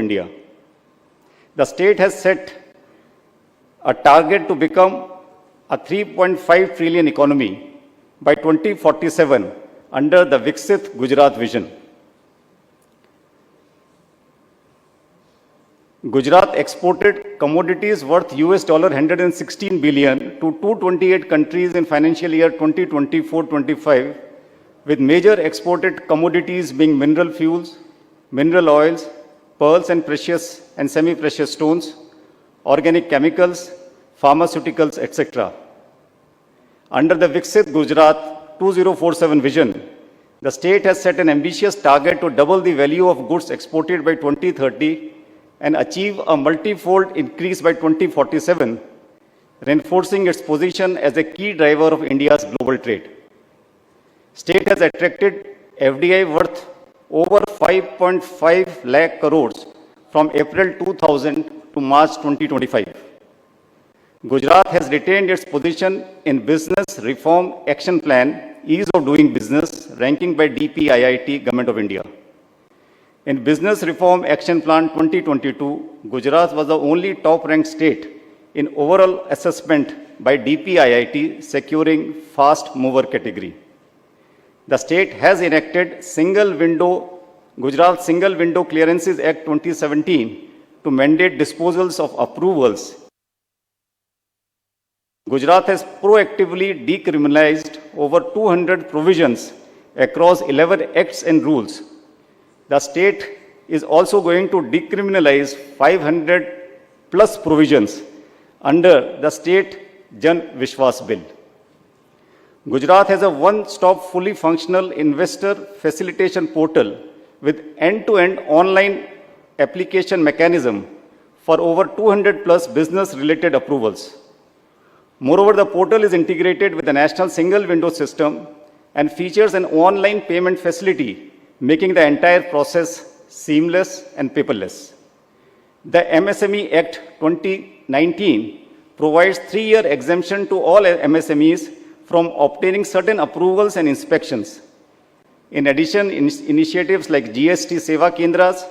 India. The state has set a target to become a 3.5 trillion economy by 2047 under the Viksit Gujarat vision. Gujarat exported commodities worth $116 billion to 228 countries in financial year 2024-25, with major exported commodities being mineral fuels, mineral oils, pearls and precious and semi-precious stones, organic chemicals, pharmaceuticals, etc. Under the Viksit Gujarat 2047 vision, the state has set an ambitious target to double the value of goods exported by 2030 and achieve a multi-fold increase by 2047, reinforcing its position as a key driver of India's global trade. State has attracted FDI worth over 5.5 lakh crores from April 2000 to March 2025. Gujarat has retained its position in Business Reform Action Plan, Ease of Doing Business, ranking by DPIIT, Government of India. In Business Reform Action Plan 2022, Gujarat was the only top-ranked state in overall assessment by DPIIT, securing fast mover category. The state has enacted Gujarat Single Window Clearances Act 2017 to mandate disposals of approvals. Gujarat has proactively decriminalized over 200 provisions across 11 acts and rules. The state is also going to decriminalize 500 plus provisions under the State Jan Vishwas Bill. Gujarat has a one-stop fully functional investor facilitation portal with end-to-end online application mechanism for over 200 plus business-related approvals. Moreover, the portal is integrated with the National Single Window System and features an online payment facility, making the entire process seamless and paperless. The MSME Act 2019 provides 3-year exemption to all MSMEs from obtaining certain approvals and inspections. In addition, initiatives like GST Seva Kendras,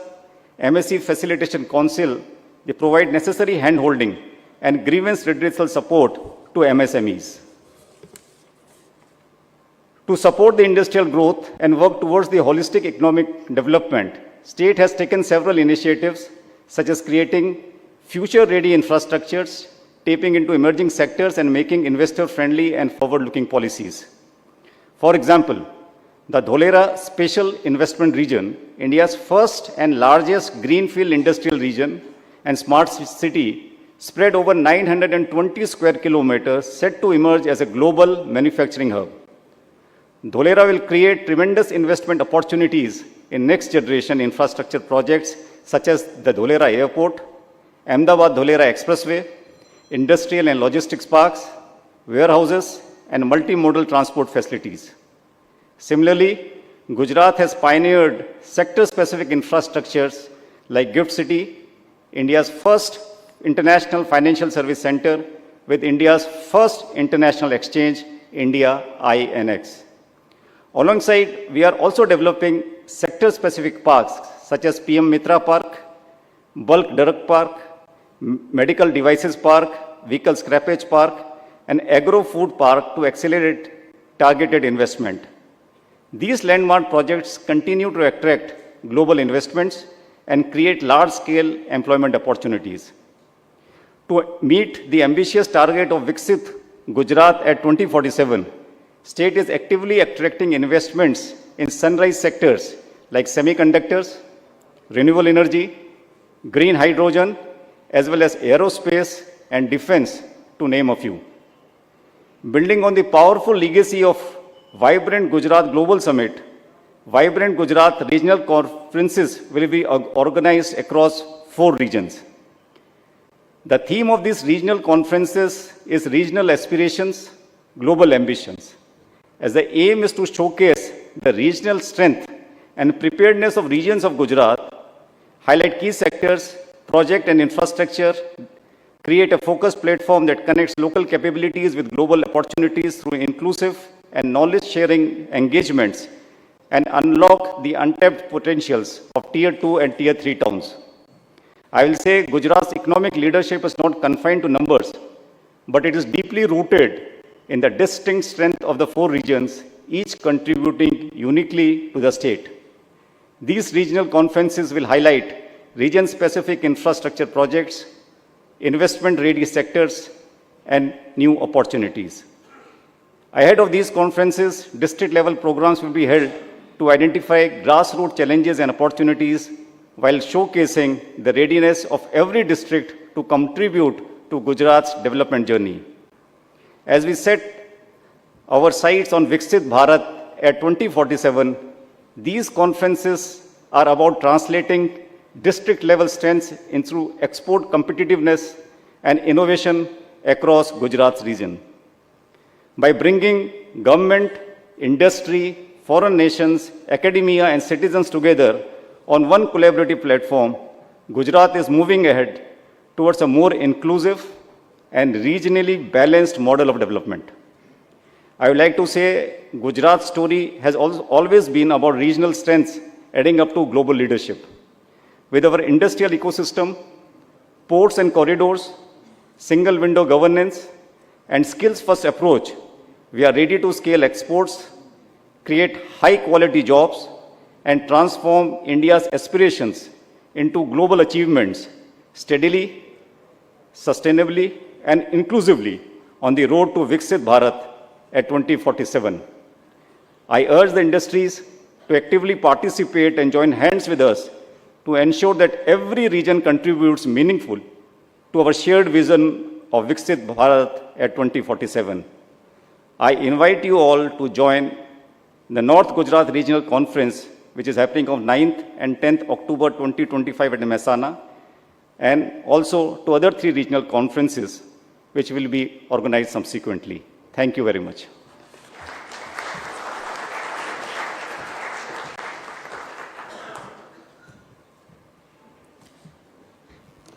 MSE Facilitation Council, they provide necessary hand-holding and grievance redressal support to MSMEs. To support the industrial growth and work towards the holistic economic development, state has taken several initiatives such as creating future-ready infrastructures, tapping into emerging sectors and making investor-friendly and forward-looking policies. For example, the Dholera Special Investment Region, India's first and largest greenfield industrial region and smart city, spread over 920 square kilometers, set to emerge as a global manufacturing hub. Dholera will create tremendous investment opportunities in next-generation infrastructure projects such as the Dholera Airport, Ahmedabad-Dholera Expressway, industrial and logistics parks, warehouses, and multimodal transport facilities. Similarly, Gujarat has pioneered sector-specific infrastructures like GIFT City, India's first international financial service center with India's first international exchange, India INX. Alongside, we are also developing sector-specific parks such as PM Mitra Park, Bulk Drug Park, Medical Devices Park, Vehicle Scrappage Park, and Agro-Food Park to accelerate targeted investment. These landmark projects continue to attract global investments and create large-scale employment opportunities. To meet the ambitious target of Viksit Gujarat at 2047, state is actively attracting investments in sunrise sectors like semiconductors, renewable energy, green hydrogen, as well as aerospace and defense, to name a few. Building on the powerful legacy of Vibrant Gujarat Global Summit, Vibrant Gujarat regional conferences will be organized across 4 regions. The theme of these regional conferences is Regional Aspirations, Global Ambitions, as the aim is to showcase the regional strength and preparedness of regions of Gujarat, highlight key sectors, project and infrastructure, create a focused platform that connects local capabilities with global opportunities through inclusive and knowledge-sharing engagements, and unlock the untapped potentials of Tier 2 and Tier 3 towns. I will say Gujarat's economic leadership is not confined to numbers, but it is deeply rooted in the distinct strength of the four regions, each contributing uniquely to the state. These regional conferences will highlight region-specific infrastructure projects, investment-ready sectors, and new opportunities. Ahead of these conferences, district-level programs will be held to identify grassroots challenges and opportunities while showcasing the readiness of every district to contribute to Gujarat's development journey. As we set our sights on Viksit Bharat at 2047, these conferences are about translating district-level strengths into export competitiveness and innovation across Gujarat's region. By bringing government, industry, foreign nations, academia, and citizens together on one collaborative platform, Gujarat is moving ahead towards a more inclusive and regionally balanced model of development. I would like to say Gujarat's story has always been about regional strengths adding up to global leadership. With our industrial ecosystem, ports and corridors, single window governance, and skills-first approach, we are ready to scale exports, create high-quality jobs, and transform India's aspirations into global achievements steadily, sustainably, and inclusively on the road to Viksit Bharat at 2047. I urge the industries to actively participate and join hands with us to ensure that every region contributes meaningful to our shared vision of Viksit Bharat at 2047. I invite you all to join the North Gujarat Regional Conference, which is happening on 9th and 10th October 2025 at Mehsana, and also to other 3 regional conferences, which will be organized subsequently. Thank you very much.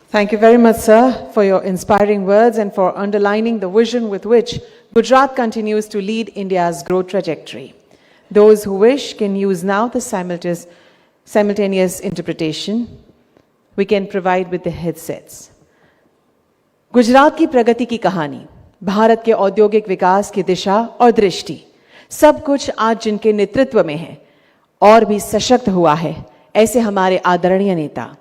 Thank you very much, sir, for your inspiring words and for underlining the vision with which Gujarat continues to lead India's growth trajectory. Those who wish can use now the simultaneous interpretation. We can provide with the headsets. Gujarat की प्रगति की कहानी, भारत के औद्योगिक विकास की दिशा और दृष्टि, सब कुछ आज जिनके नेतृत्व में है और भी सशक्त हुआ है, ऐसे हमारे आदरणीय नेता।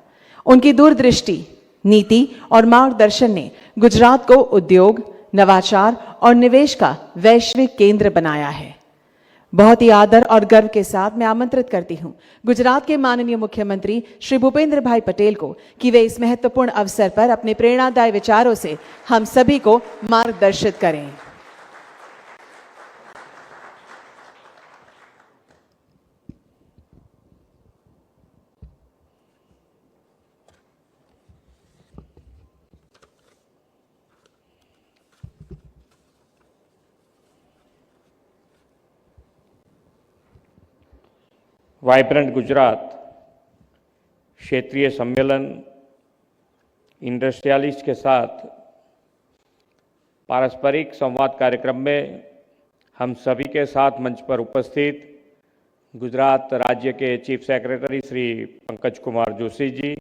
उनकी दूरदृष्टि, नीति और मार्गदर्शन ने गुजरात को उद्योग, नवाचार और निवेश का वैश्विक केंद्र बनाया है। बहुत ही आदर और गर्व के साथ मैं आमंत्रित करती हूं गुजरात के माननीय मुख्यमंत्री श्री भूपेंद्र भाई पटेल को कि वे इस महत्वपूर्ण अवसर पर अपने प्रेरणादायी विचारों से हम सभी को मार्गदर्शित करें। वाइब्रेंट गुजरात क्षेत्रीय सम्मेलन इंडस्ट्रियलिस्ट के साथ पारस्परिक संवाद कार्यक्रम में हम सभी के साथ मंच पर उपस्थित गुजरात राज्य के चीफ सेक्रेटरी श्री पंकज कुमार जोशी जी,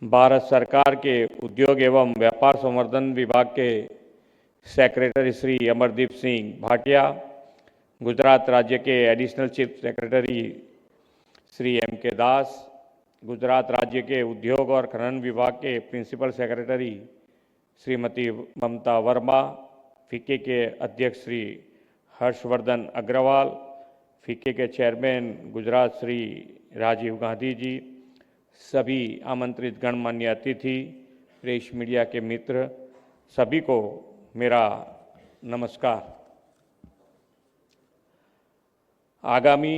भारत सरकार के उद्योग एवं व्यापार संवर्धन विभाग के सेक्रेटरी श्री अमरदीप सिंह भाटिया, गुजरात राज्य के additional chief secretary Shri M K Das, Gujarat राज्य के उद्योग और खनन विभाग के प्रिंसिपल सेक्रेटरी श्रीमती ममता वर्मा, फिक्की के अध्यक्ष श्री हर्षवर्धन अग्रवाल, फिक्की के चेयरमैन गुजरात श्री राजीव गांधी जी, सभी आमंत्रित गणमान्य अतिथि, प्रेस मीडिया के मित्र, सभी को मेरा नमस्कार। आगामी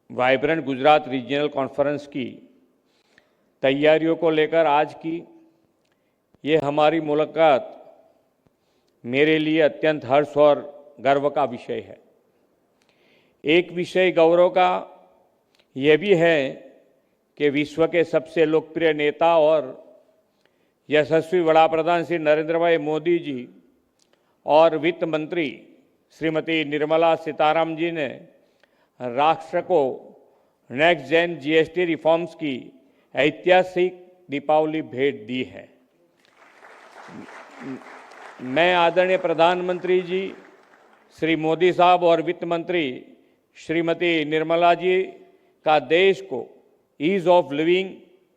वाइब्रेंट गुजरात रीजनल कॉन्फ्रेंस की तैयारियों को लेकर आज की ये हमारी मुलाकात मेरे लिए अत्यंत हर्ष और गर्व का विषय है। एक विषय गौरव का यह भी है कि विश्व के सबसे लोकप्रिय नेता और यशस्वी वड़ा प्रधान श्री नरेंद्र भाई मोदी जी और वित्त मंत्री श्रीमती निर्मला सीतारामन जी ने राष्ट्र को नेक्स्ट जेन जीएसटी रिफॉर्म्स की ऐतिहासिक दीपावली भेंट दी है। मैं आदरणीय प्रधानमंत्री जी श्री मोदी साहब और वित्त मंत्री श्रीमती निर्मला जी का देश को ईज ऑफ लिविंग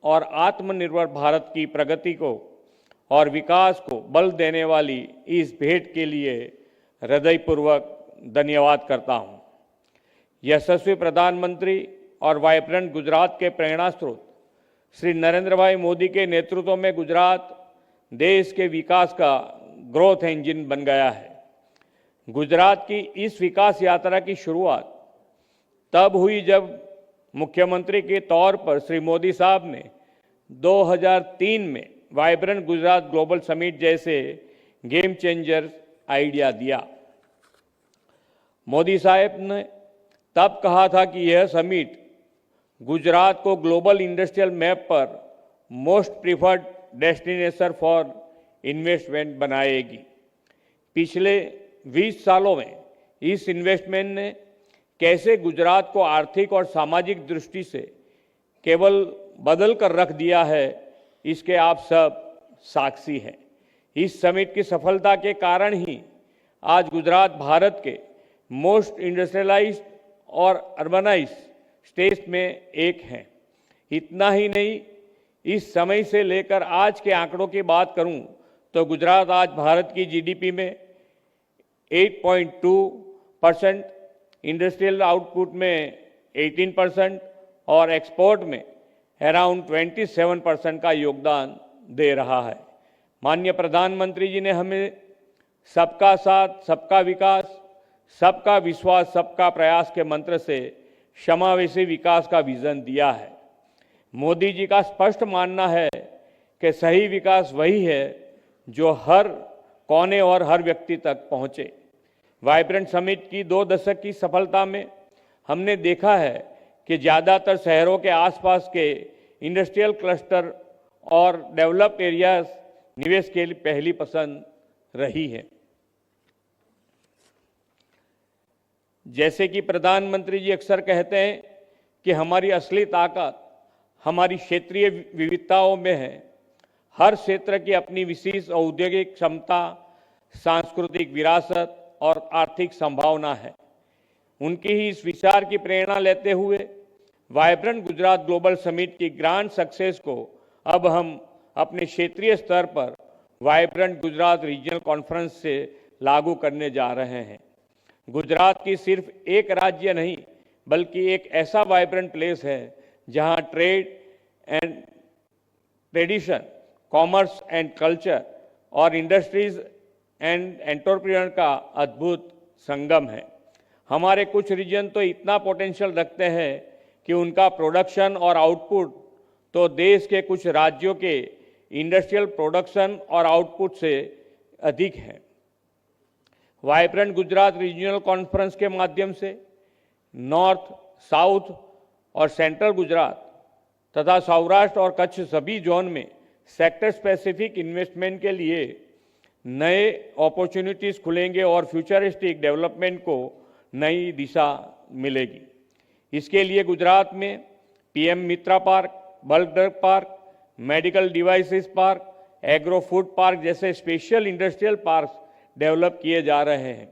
और आत्मनिर्भर भारत की प्रगति को और विकास को बल देने वाली इस भेंट के लिए हृदयपूर्वक धन्यवाद करता हूं। यशस्वी प्रधानमंत्री और वाइब्रेंट गुजरात के प्रेरणा स्रोत श्री नरेंद्र भाई मोदी के नेतृत्व में गुजरात देश के विकास का ग्रोथ इंजन बन गया है। गुजरात की इस विकास यात्रा की शुरुआत तब हुई जब मुख्यमंत्री के तौर पर श्री मोदी साहब ने 2003 में वाइब्रेंट गुजरात ग्लोबल समिट जैसे गेम चेंजर आइडिया दिया। मोदी साहब ने तब कहा था कि यह समिट गुजरात को ग्लोबल इंडस्ट्रियल मैप पर most preferred destination for investment बनाएगी। पिछले 20 सालों में इस इन्वेस्टमेंट ने कैसे गुजरात को आर्थिक और सामाजिक दृष्टि से केवल बदल कर रख दिया है, इसके आप सब साक्षी हैं। इस समिट की सफलता के कारण ही आज गुजरात भारत के मोस्ट इंडस्ट्रियलाइज्ड और अर्बनाइज्ड स्टेट्स में एक हैं। इतना ही नहीं, इस समय से लेकर आज के आंकड़ों की बात करूं तो गुजरात आज भारत की जीडीपी में 8.2%, इंडस्ट्रियल आउटपुट में 18% और एक्सपोर्ट में अराउंड 27% का योगदान दे रहा है। माननीय प्रधानमंत्री जी ने हमें सबका साथ, सबका विकास, सबका विश्वास, सबका प्रयास के मंत्र से समावेशी विकास का विजन दिया है। मोदी जी का स्पष्ट मानना है कि सही विकास वही है जो हर कोने और हर व्यक्ति तक पहुंचे। वाइब्रेंट समिट की 2 दशक की सफलता में हमने देखा है कि ज़्यादातर शहरों के आसपास के इंडस्ट्रियल क्लस्टर और डेवलप्ड एरियाज निवेश के लिए पहली पसंद रही है। जैसे कि प्रधानमंत्री जी अक्सर कहते हैं कि हमारी असली ताकत हमारी क्षेत्रीय विविधताओं में है। हर क्षेत्र की अपनी विशेष औद्योगिक क्षमता, सांस्कृतिक विरासत और आर्थिक संभावना है। उनकी ही इस विचार की प्रेरणा लेते हुए वाइब्रेंट गुजरात ग्लोबल समिट की ग्रांड सक्सेस को अब हम अपने क्षेत्रीय स्तर पर वाइब्रेंट गुजरात रीजनल कॉन्फ्रेंस से लागू करने जा रहे हैं। गुजरात की सिर्फ एक राज्य नहीं बल्कि एक ऐसा वाइब्रेंट प्लेस है जहां trade and tradition, commerce and culture और इंडस्ट्रीज एंड एंटरप्रेन्योर का अद्भुत संगम है। हमारे कुछ रीजन तो इतना पोटेंशियल रखते हैं कि उनका प्रोडक्शन और आउटपुट तो देश के कुछ राज्यों के इंडस्ट्रियल प्रोडक्शन और आउटपुट से अधिक है। वाइब्रेंट गुजरात रीजनल कॉन्फ्रेंस के माध्यम से नॉर्थ, साउथ और सेंट्रल गुजरात तथा सौराष्ट्र और कच्छ सभी जोन में सेक्टर स्पेसिफिक इन्वेस्टमेंट के लिए नए अपॉर्चुनिटीज खुलेंगे और फ्यूचरिस्टिक डेवलपमेंट को नई दिशा मिलेगी। इसके लिए गुजरात में PM Mitra park, bulk drug park, medical devices park, agro food park जैसे स्पेशल इंडस्ट्रियल पार्क डेवलप किए जा रहे हैं।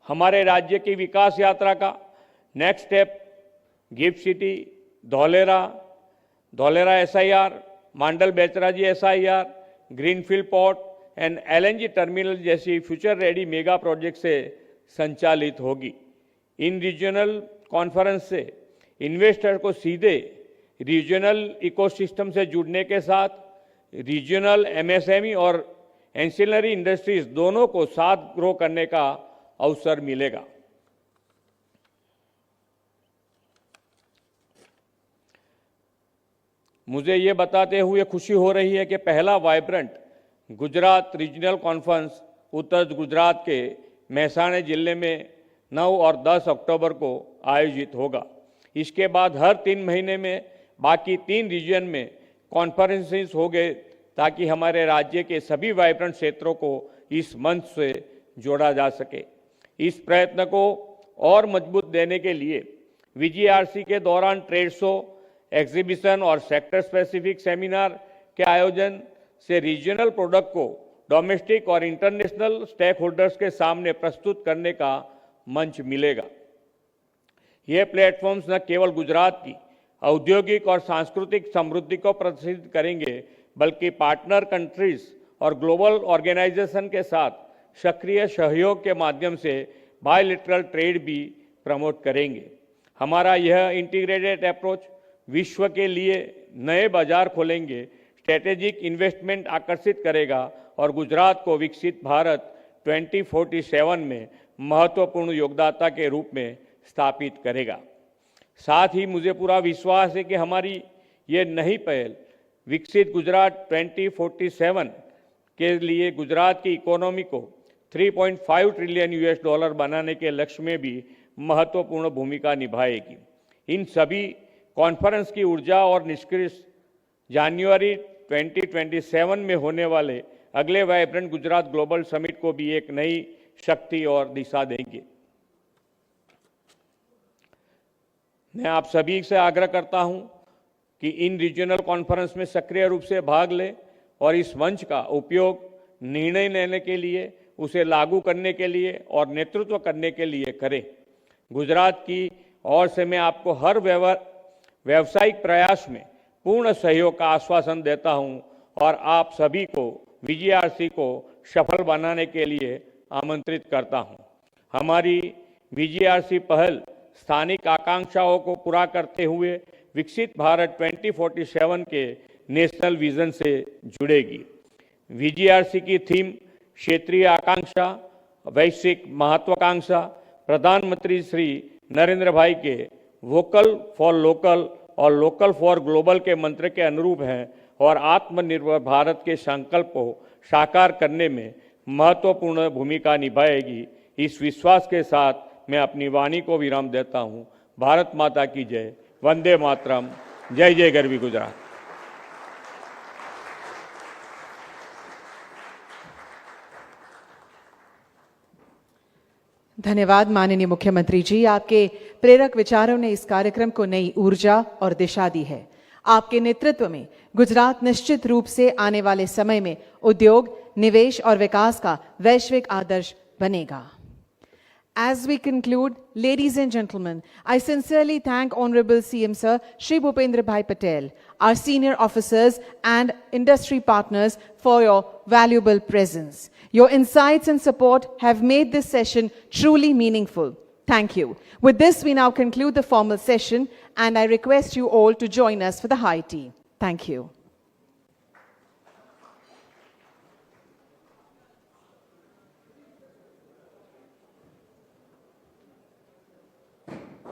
हमारे राज्य की विकास यात्रा का next step gift city, Dholera SIR, Mandal Becharaji SIR, greenfield port and LNG terminal जैसी फ्यूचर रेडी मेगा प्रोजेक्ट से संचालित होगी। इन रीजनल कॉन्फ्रेंस से इन्वेस्टर को सीधे रीजनल इकोसिस्टम से जुड़ने के साथ रीजनल MSME और एंसिलरी इंडस्ट्रीज दोनों को साथ ग्रो करने का अवसर मिलेगा। मुझे ये बताते हुए खुशी हो रही है कि पहला वाइब्रेंट गुजरात रीजनल कॉन्फ्रेंस उत्तर गुजरात के मेहसाणा जिले में 9 और 10 अक्टूबर को आयोजित होगा। इसके बाद हर 3 महीने में बाकी 3 रीजन में कॉन्फ्रेंसेस होंगे ताकि हमारे राज्य के सभी वाइब्रेंट क्षेत्रों को इस मंच से जोड़ा जा सके। इस प्रयत्न को और मजबूत देने के लिए VGRC के दौरान ट्रेड शो एग्जीबिशन और सेक्टर स्पेसिफिक सेमिनार के आयोजन से रीजनल प्रोडक्ट को डोमेस्टिक और इंटरनेशनल स्टेक होल्डर्स के सामने प्रस्तुत करने का मंच मिलेगा। ये प्लेटफॉर्म्स न केवल गुजरात की औद्योगिक और सांस्कृतिक समृद्धि को प्रदर्शित करेंगे, बल्कि पार्टनर कंट्रीज और ग्लोबल ऑर्गेनाइजेशन के साथ सक्रिय सहयोग के माध्यम से बायलैटरल ट्रेड भी प्रमोट करेंगे। हमारा यह इंटीग्रेटेड अप्रोच विश्व के लिए नए बाजार खोलेंगे, स्ट्रेटेजिक इन्वेस्टमेंट आकर्षित करेगा और गुजरात को विकसित भारत 2047 में महत्वपूर्ण योगदाता के रूप में स्थापित करेगा। साथ ही मुझे पूरा विश्वास है कि हमारी ये नई पहल विकसित गुजरात 2047 के लिए गुजरात की इकोनॉमी को 3.5 ट्रिलियन US$ बनाने के लक्ष्य में भी महत्वपूर्ण भूमिका निभाएगी। इन सभी कॉन्फ्रेंस की ऊर्जा और निष्कर्ष जनवरी 2027 में होने वाले अगले वाइब्रेंट गुजरात ग्लोबल समिट को भी एक नई शक्ति और दिशा देंगे। मैं आप सभी से आग्रह करता हूं कि इन रीजनल कॉन्फ्रेंस में सक्रिय रूप से भाग लें और इस मंच का उपयोग निर्णय लेने के लिए, उसे लागू करने के लिए और नेतृत्व करने के लिए करें। गुजरात की ओर से मैं आपको हर व्यावसायिक प्रयास में पूर्ण सहयोग का आश्वासन देता हूं और आप सभी को VGRC को सफल बनाने के लिए आमंत्रित करता हूं। हमारी VGRC पहल स्थानिक आकांक्षाओं को पूरा करते हुए विकसित भारत 2047 के नेशनल विजन से जुड़ेगी। VGRC की थीम क्षेत्रीय आकांक्षा, वैश्विक महत्वाकांक्षा प्रधानमंत्री श्री नरेंद्र भाई के वोकल फॉर लोकल और लोकल फॉर ग्लोबल के मंत्र के अनुरूप है और आत्मनिर्भर भारत के संकल्प को साकार करने में महत्वपूर्ण भूमिका निभाएगी। इस विश्वास के साथ मैं अपनी वाणी को विराम देता हूं। भारत माता की जय। वंदे मातरम। जय जय गरवी गुजरात। धन्यवाद माननीय मुख्यमंत्री जी, आपके प्रेरक विचारों ने इस कार्यक्रम को नई ऊर्जा और दिशा दी है। आपके नेतृत्व में गुजरात निश्चित रूप से आने वाले समय में उद्योग, निवेश और विकास का वैश्विक आदर्श बनेगा। As we conclude, ladies and gentlemen, I sincerely thank Honorable CM Sir Shri Bhupendra Bhai Patel, our senior officers and industry partners for your valuable presence. Your insights and support have made this session truly meaningful. Thank you. With this, we now conclude the formal session and I request you all to join us for the high tea. Thank you.